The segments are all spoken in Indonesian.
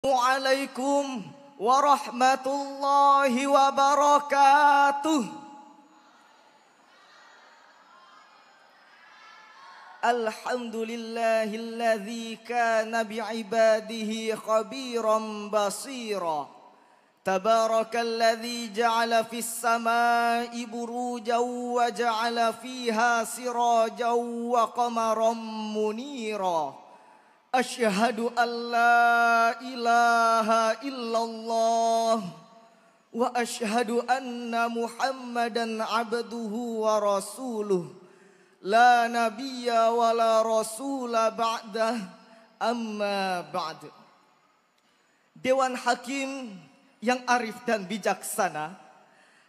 Assalamualaikum warahmatullahi wabarakatuh. Alhamdulillahilladzi kana bi'ibadihi khabiran basira. Tabarakalladzi ja'ala fis samai burujan wa ja'ala fiha sirajan wa qamaran munira. Asyhadu an la ilaha illallah wa asyhadu anna Muhammadan abduhu wa rasuluh. La nabiyya wa la rasula ba'dah, amma ba'd. Dewan Hakim yang arif dan bijaksana,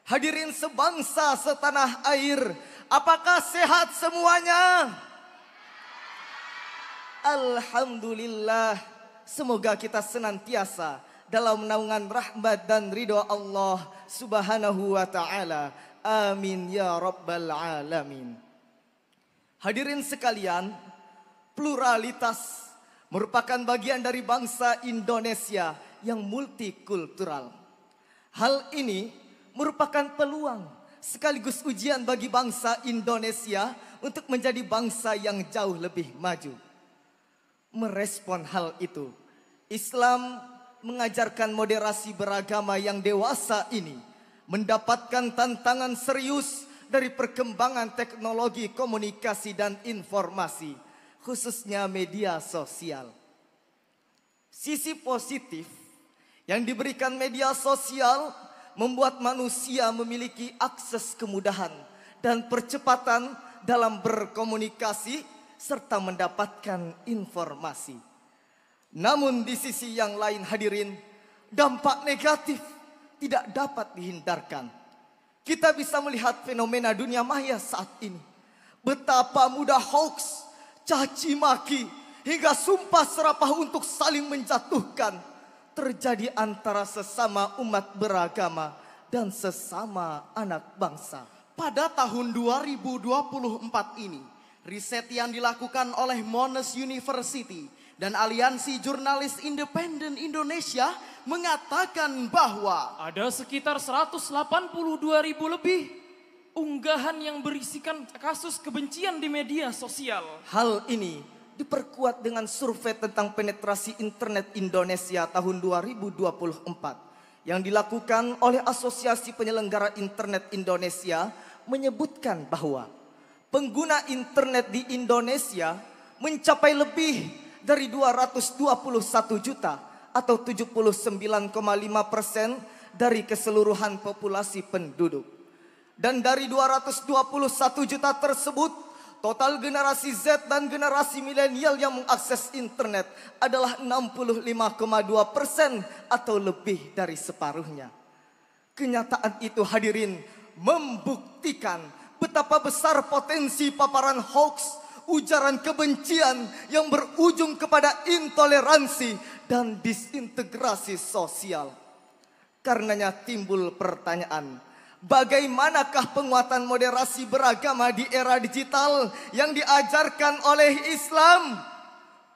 hadirin sebangsa setanah air, apakah sehat semuanya? Alhamdulillah, semoga kita senantiasa dalam naungan rahmat dan ridho Allah subhanahu wa ta'ala. Amin ya rabbal alamin. Hadirin sekalian, pluralitas merupakan bagian dari bangsa Indonesia yang multikultural. Hal ini merupakan peluang sekaligus ujian bagi bangsa Indonesia untuk menjadi bangsa yang jauh lebih maju. Merespon hal itu, Islam mengajarkan moderasi beragama yang dewasa ini mendapatkan tantangan serius dari perkembangan teknologi komunikasi dan informasi, khususnya media sosial. Sisi positif yang diberikan media sosial membuat manusia memiliki akses kemudahan dan percepatan dalam berkomunikasi serta mendapatkan informasi. Namun di sisi yang lain hadirin, dampak negatif tidak dapat dihindarkan. Kita bisa melihat fenomena dunia maya saat ini. Betapa mudah hoax, caci maki, hingga sumpah serapah untuk saling menjatuhkan terjadi antara sesama umat beragama dan sesama anak bangsa. Pada tahun 2024 ini, riset yang dilakukan oleh Monash University dan Aliansi Jurnalis Independen Indonesia mengatakan bahwa ada sekitar 182.000 lebih unggahan yang berisikan kasus kebencian di media sosial. Hal ini diperkuat dengan survei tentang penetrasi internet Indonesia tahun 2024 yang dilakukan oleh Asosiasi Penyelenggara Internet Indonesia, menyebutkan bahwa pengguna internet di Indonesia mencapai lebih dari 221 juta atau 79,5% dari keseluruhan populasi penduduk. Dan dari 221 juta tersebut, total generasi Z dan generasi milenial yang mengakses internet adalah 65,2% atau lebih dari separuhnya. Kenyataan itu hadirin membuktikan betapa besar potensi paparan hoax, ujaran kebencian yang berujung kepada intoleransi dan disintegrasi sosial. Karenanya timbul pertanyaan, bagaimanakah penguatan moderasi beragama di era digital yang diajarkan oleh Islam?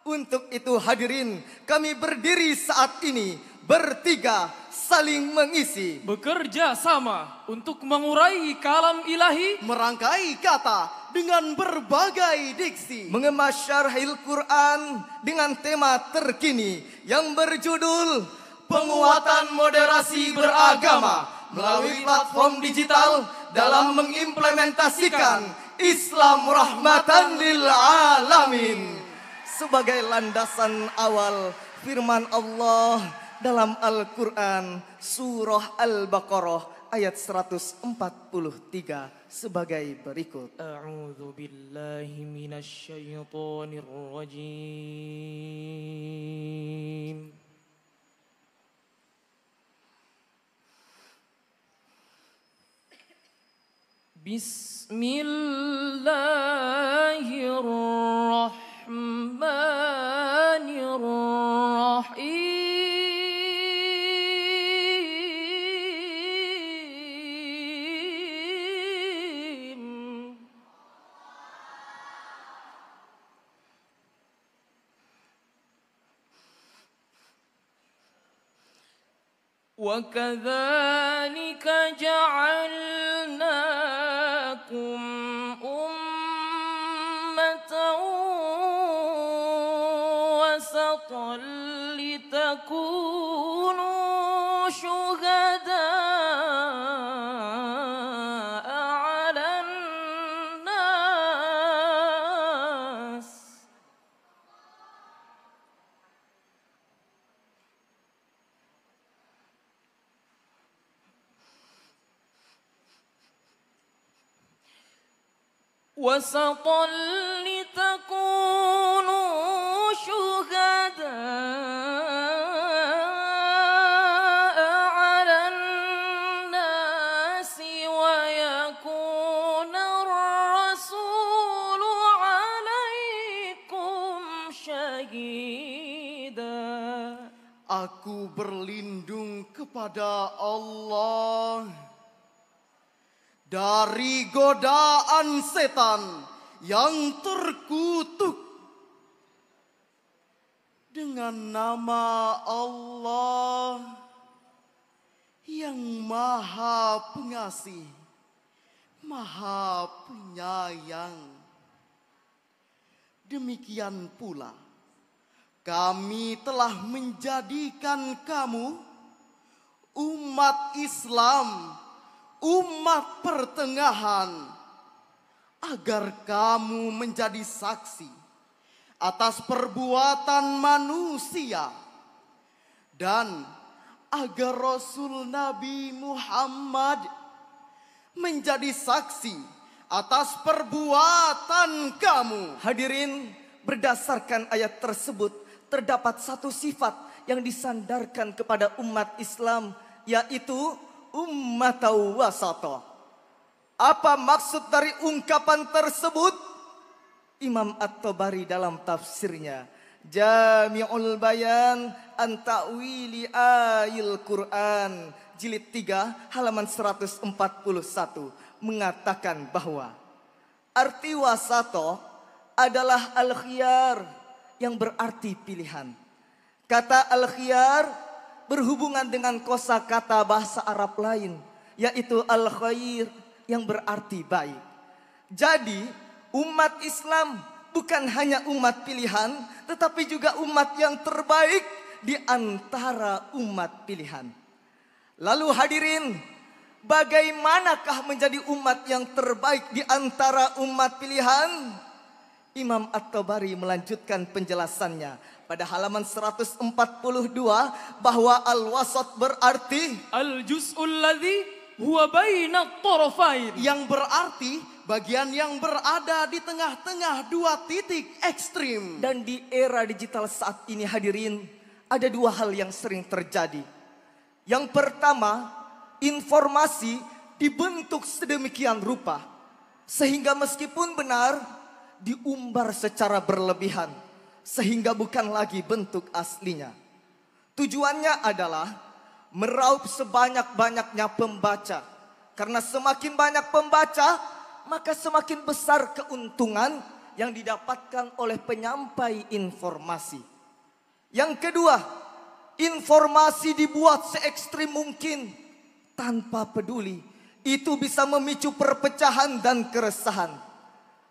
Untuk itu hadirin, kami berdiri saat ini bertiga saling mengisi, bekerja sama untuk mengurai kalam ilahi, merangkai kata dengan berbagai diksi, mengemas syarhil Quran dengan tema terkini yang berjudul Penguatan Moderasi Beragama melalui platform digital dalam mengimplementasikan Islam rahmatan lil alamin. Sebagai landasan awal firman Allah dalam Al-Quran surah Al-Baqarah ayat 143 sebagai berikut. A'udzu billahi minasy syaithanir rajim. Bismillahirrahmanirrahim. وكذلك جعلناكم أمة وسطا لتكونوا شهداء على الناس وسطا لتكونوا شهداء على الناس ويكون الرسول عليكم شهيدا. Aku berlindung kepada Allah dari godaan setan yang terkutuk. Dengan nama Allah yang Maha Pengasih, Maha Penyayang. Demikian pula kami telah menjadikan kamu umat Islam, umat pertengahan, agar kamu menjadi saksi atas perbuatan manusia dan agar Rasul Nabi Muhammad menjadi saksi atas perbuatan kamu. Hadirin, berdasarkan ayat tersebut terdapat satu sifat yang disandarkan kepada umat Islam, yaitu ummatan wasata. Apa maksud dari ungkapan tersebut? Imam At-Tabari dalam tafsirnya Jami'ul Bayan an Ta'wili Ayil Quran jilid 3 halaman 141 mengatakan bahwa arti wasato adalah al-khiyar yang berarti pilihan. Kata al-khiyar berhubungan dengan kosakata bahasa Arab lain, yaitu al-khair yang berarti baik. Jadi umat Islam bukan hanya umat pilihan, tetapi juga umat yang terbaik di antara umat pilihan. Lalu hadirin, bagaimanakah menjadi umat yang terbaik di antara umat pilihan? Imam At-Tabari melanjutkan penjelasannya pada halaman 142 bahwa al-wasat berarti al-juz'ul ladzi huwa baina at-tarafain, yang berarti bagian yang berada di tengah-tengah dua titik ekstrim. Dan di era digital saat ini hadirin, ada dua hal yang sering terjadi. Yang pertama, informasi dibentuk sedemikian rupa sehingga meskipun benar diumbar secara berlebihan sehingga bukan lagi bentuk aslinya. Tujuannya adalah meraup sebanyak-banyaknya pembaca. Karena semakin banyak pembaca, maka semakin besar keuntungan yang didapatkan oleh penyampai informasi. Yang kedua, informasi dibuat se-ekstrim mungkin tanpa peduli. Itu bisa memicu perpecahan dan keresahan.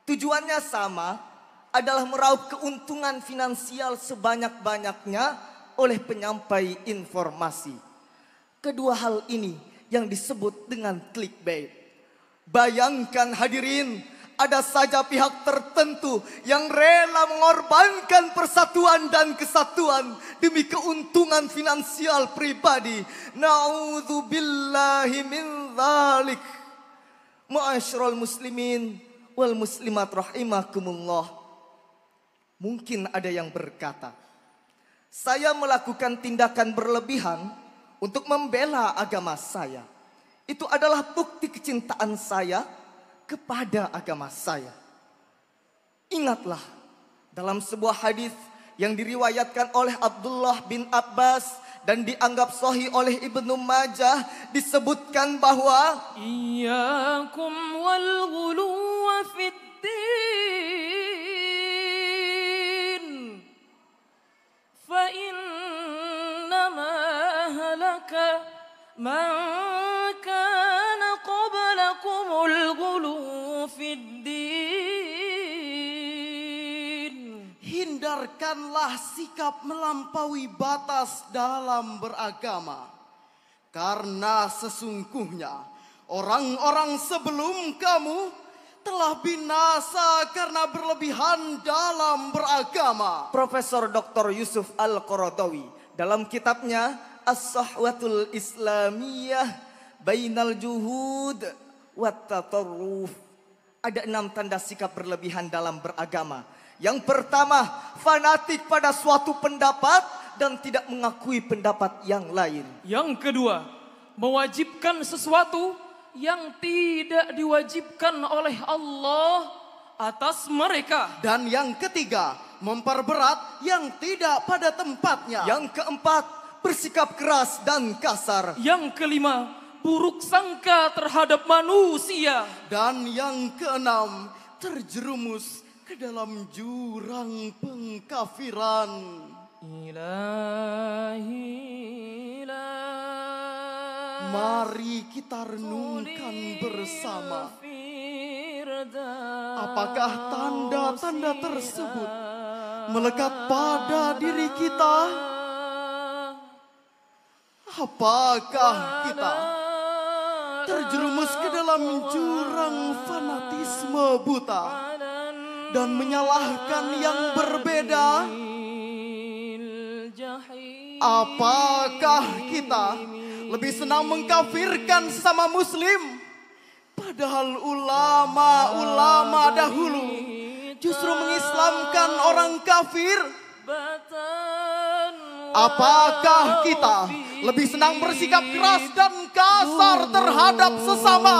Tujuannya sama, adalah meraup keuntungan finansial sebanyak-banyaknya oleh penyampai informasi. Kedua hal ini yang disebut dengan clickbait. Bayangkan hadirin, ada saja pihak tertentu yang rela mengorbankan persatuan dan kesatuan demi keuntungan finansial pribadi. Na'udzubillahi min dzalik. Ma'asyiral muslimin wal muslimat rahimakumullah. Mungkin ada yang berkata, saya melakukan tindakan berlebihan untuk membela agama saya. Itu adalah bukti kecintaan saya kepada agama saya. Ingatlah, dalam sebuah hadis yang diriwayatkan oleh Abdullah bin Abbas dan dianggap sahih oleh Ibnu Majah, disebutkan bahwa iyyakum wal ghuluwa fid din fa innama halaka من كان قبلكم الغلو في الدين. Hindarkanlah sikap melampaui batas dalam beragama. Karena sesungguhnya orang-orang sebelum kamu telah binasa karena berlebihan dalam beragama. Profesor Dr. Yusuf Al-Qaradawi dalam kitabnya As-Sahwatul Islamiyah Bainal Juhud wat Tatarruf, ada 6 tanda sikap berlebihan dalam beragama. Yang pertama, fanatik pada suatu pendapat dan tidak mengakui pendapat yang lain. Yang kedua, mewajibkan sesuatu yang tidak diwajibkan oleh Allah atas mereka. Dan yang ketiga, memperberat yang tidak pada tempatnya. Yang keempat, bersikap keras dan kasar. Yang kelima, buruk sangka terhadap manusia. Dan yang keenam, terjerumus ke dalam jurang pengkafiran. Mari kita renungkan bersama. Apakah tanda-tanda tersebut melekat pada diri kita? Apakah kita terjerumus ke dalam jurang fanatisme buta dan menyalahkan yang berbeda? Apakah kita lebih senang mengkafirkan sesama muslim, padahal ulama-ulama dahulu justru mengislamkan orang kafir? Apakah kita lebih senang bersikap keras dan kasar terhadap sesama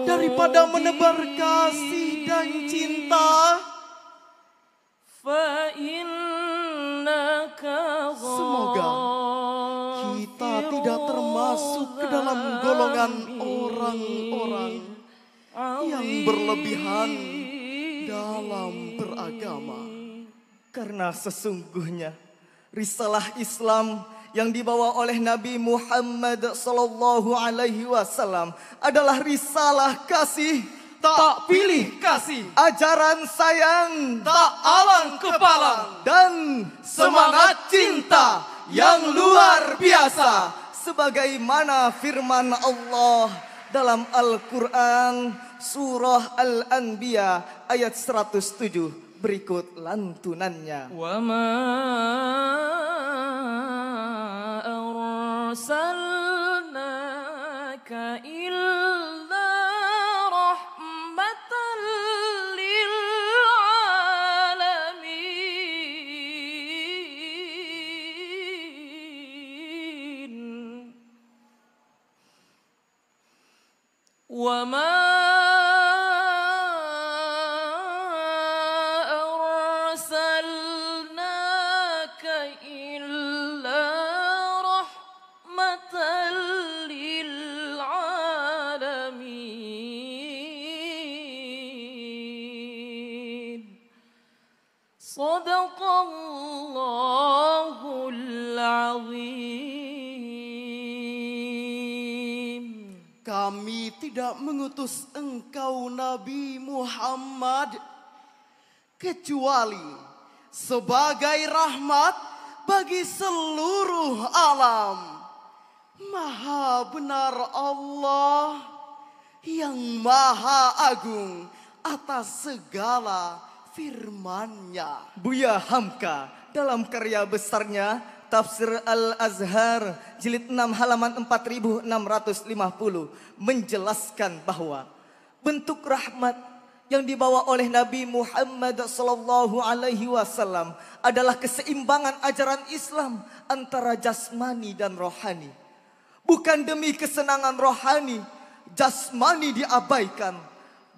daripada menebar kasih dan cinta? Semoga kita tidak termasuk ke dalam golongan orang-orang yang berlebihan dalam beragama. Karena sesungguhnya risalah Islam yang dibawa oleh Nabi Muhammad sallallahu alaihi wasallam adalah risalah kasih, Tak pilih kasih, ajaran sayang, Tak alang kepala, dan semangat cinta yang luar biasa. Sebagaimana firman Allah dalam Al-Quran surah Al-Anbiya ayat 107 berikut lantunannya. wa ma arsalnaka illa rahmatan lil alamin. Wa ma Sadaqallahul azim. Kami tidak mengutus engkau Nabi Muhammad kecuali sebagai rahmat bagi seluruh alam. Maha benar Allah yang maha agung atas segala firman-Nya. Buya Hamka dalam karya besarnya Tafsir Al-Azhar jilid 6 halaman 4650 menjelaskan bahwa bentuk rahmat yang dibawa oleh Nabi Muhammad sallallahu alaihi wasallam adalah keseimbangan ajaran Islam antara jasmani dan rohani. Bukan demi kesenangan rohani, jasmani diabaikan.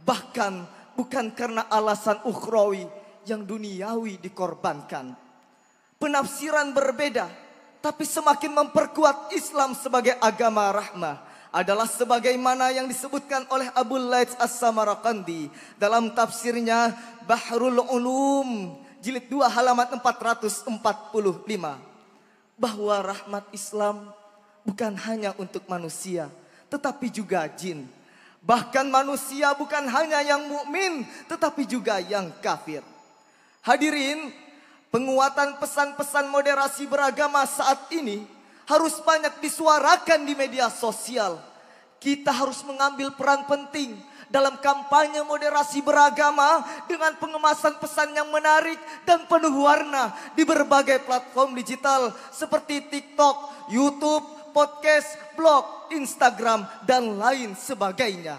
Bahkan bukan karena alasan ukhrawi yang duniawi dikorbankan. Penafsiran berbeda, tapi semakin memperkuat Islam sebagai agama rahmah adalah sebagaimana yang disebutkan oleh Abu Laits As-Samarqandi dalam tafsirnya Bahrul Ulum jilid 2 halaman 445, bahwa rahmat Islam bukan hanya untuk manusia, tetapi juga jin. Bahkan manusia bukan hanya yang mukmin, tetapi juga yang kafir. Hadirin, penguatan pesan-pesan moderasi beragama saat ini harus banyak disuarakan di media sosial. Kita harus mengambil peran penting dalam kampanye moderasi beragama dengan pengemasan pesan yang menarik dan penuh warna di berbagai platform digital seperti TikTok, YouTube, podcast, blog, Instagram, dan lain sebagainya.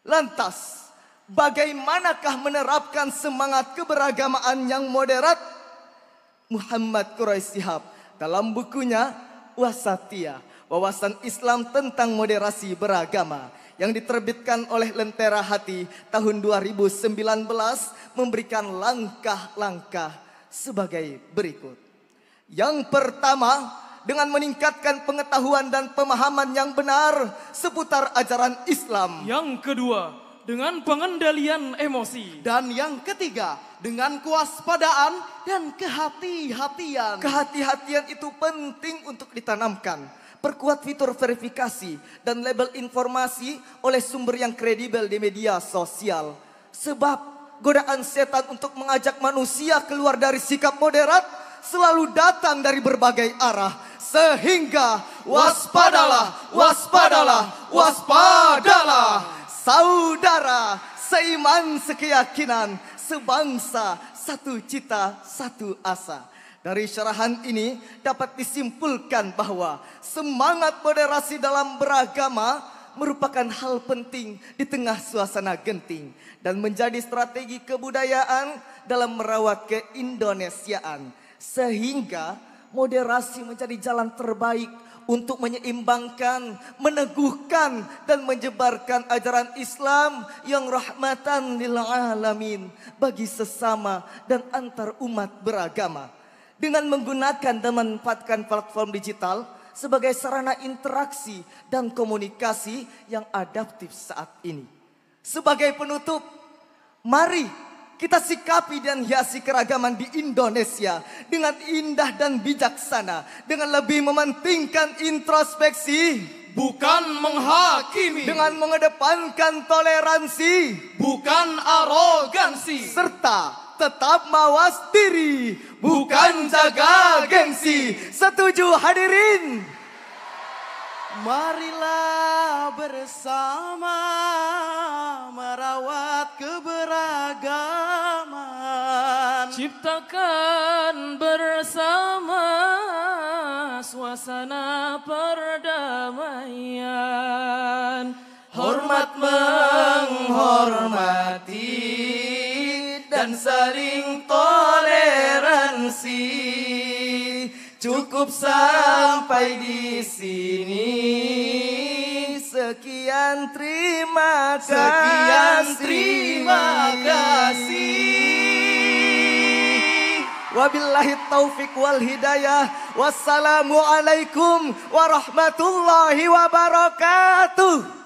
Lantas, bagaimanakah menerapkan semangat keberagamaan yang moderat? Muhammad Quraish Shihab dalam bukunya Wasatiyah, Wawasan Islam tentang Moderasi Beragama, yang diterbitkan oleh Lentera Hati tahun 2019, memberikan langkah-langkah sebagai berikut. Yang pertama, dengan meningkatkan pengetahuan dan pemahaman yang benar seputar ajaran Islam. Yang kedua, dengan pengendalian emosi. Dan yang ketiga, dengan kewaspadaan dan kehati-hatian. Kehati-hatian itu penting untuk ditanamkan. Perkuat fitur verifikasi dan label informasi oleh sumber yang kredibel di media sosial. Sebab godaan setan untuk mengajak manusia keluar dari sikap moderat selalu datang dari berbagai arah. Sehingga waspadalah, waspadalah, waspadalah. Saudara, seiman, sekeyakinan, sebangsa, satu cita, satu asa. Dari syarahan ini dapat disimpulkan bahwa semangat moderasi dalam beragama merupakan hal penting di tengah suasana genting dan menjadi strategi kebudayaan dalam merawat keindonesiaan. Sehingga moderasi menjadi jalan terbaik untuk menyeimbangkan, meneguhkan dan menyebarkan ajaran Islam yang rahmatan lil alamin bagi sesama dan antar umat beragama. Dengan menggunakan dan memanfaatkan platform digital sebagai sarana interaksi dan komunikasi yang adaptif saat ini. Sebagai penutup, mari kita sikapi dan hiasi keragaman di Indonesia dengan indah dan bijaksana, dengan lebih mementingkan introspeksi, Bukan menghakimi. dengan mengedepankan toleransi, Bukan arogansi. serta tetap mawas diri, bukan jaga gengsi. Setuju hadirin? Marilah bersama merawat keberagaman. Ciptakan bersama suasana perdamaian. Hormat menghormati dan saling toleransi. Cukup sampai di sini. Sekian terima kasih. Sekian terima kasih. Wabillahi taufik wal hidayah. Wassalamualaikum warahmatullahi wabarakatuh.